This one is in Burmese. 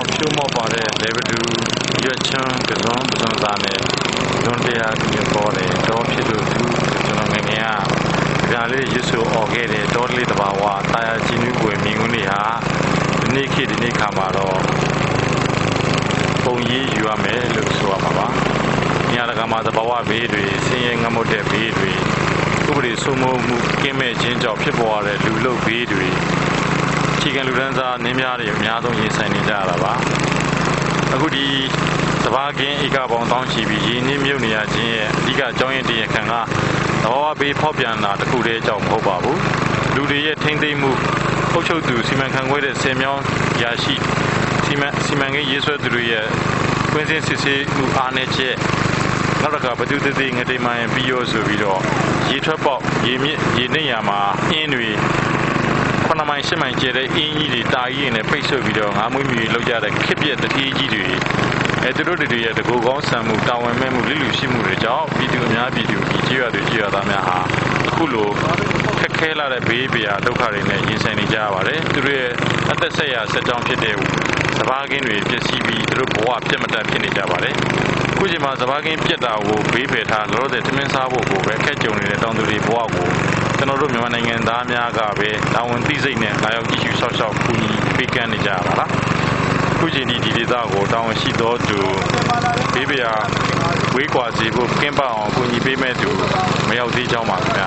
အောင်ဖြိုးမော့ပါတဲ့လေဘဒူရွက်ချွန်းကစုံပစုံသားနဲ့လွန်တရားပြပေါ်တယ်တော့ဖြစ်လို့သူကျွန်တော်ငငယ်ကဒါလေးရွတ်ဆိုអော်ခဲ့တယ်တောလေးတဘာဝတာယာချင်းလူကိုမြင်ကုန်နေဟာဒီနေ့ခေတ်ဒီနေ့ခါမှာတော့ပုံရေးယူရမယ်လို့ဆိုရမှာပါညတကမှာသဘာဝဘေးတွေဆင်းရဲငတ်မွတ်တဲ့ဘေးတွေဥပဒေစိုးမိုးမှုကင်းမဲ့ခြင်းကြောင့်ဖြစ်ပေါ်ရတဲ့လူလုဘေးတွေခြေခံလူဒန်းစားနင်းများတွေအများဆုံးရင်ဆိုင်နေကြရတာပါအခုဒီစဘာကင်းဧကပေါင်းတောင်းချီပြီးရင်းနှီးမြုပ်နေရခြင်းရဲ့အဓိကအကြောင်းရင်းတရားခံကသဘာဝဘေးဖောက်ပြန်တာတစ်ခုတည်းအကြောင်းမဟုတ်ပါဘူးလူတွေရဲ့ထိမ့်သိမ်းမှုအုပ်ချုပ်သူစီမံခန့်ခွဲတဲ့ဆယ်မြောင်းရာရှိစီမံကိန်းရေးဆွဲသူတွေရဲ့ကွင်းစင်းစစ်ဆေးမှုအားနည်းချက်နောက်တစ်ခါဘသူတည်ငတိမှန်ပြီးရောဆိုပြီးတော့ရေထွက်ပေါက်ရေမြင့်ရေနှိမ့်ရမှာအင်းတွေ9မိုင်10မိုင်ကျဲတဲ့အင်းကြီးတွေတာကြီးနဲ့ပိတ်ဆို့ပြီးတော့ငါးမွေးမြူလောက်ကြတဲ့ခစ်ပြက်တတိကြီးတွေသူတို့တွေရဲ့တကူကောင်းဆံမှုတာဝန်မဲ့မှုလိလူရှိမှုတွေကြောင့်ပြည်သူအများပြည်သူကြီးကြေးရွာတွေကြေးရွာသားများဟာအခုလိုခက်ခဲလာတဲ့ဘေးပရာဒုက္ခတွေနဲ့ရင်ဆိုင်နေကြရပါတယ်သူတို့ရဲ့အသက်ဆက်ရဆက်ကြောင်းဖြစ်တဲ့စဘာကင်းတွေပြည့်စည်ပြီးသူတို့ဘဝပြတ်မတတ်ဖြစ်နေကြပါတယ်ခုချိန်မှာစဘာကင်းပြတ်တာကိုဘေးပယ်ထားလောလောဆယ်ထမင်းစားဖို့ကိုပဲခက်ကြုံနေတဲ့တောင်သူတွေဘဝကိုကျွန်တော်တို့မြန်မာနိုင်ငံသားများကပဲတာဝန်သိစိတ်နဲ့လာရောက်ကြည့်ရှုဆောက်ရှောက်ကူညီပေးကမ်းနေကြရပါလားခုချိန်ဒီဒေသကိုတာဝန်ရှိသောသူဘေးပရာဝေးကွာစီဖို့ကင်းပအောင်ကူညီပေးမဲ့သူမရောက်သေးကြောင်းပါခင်ဗျာ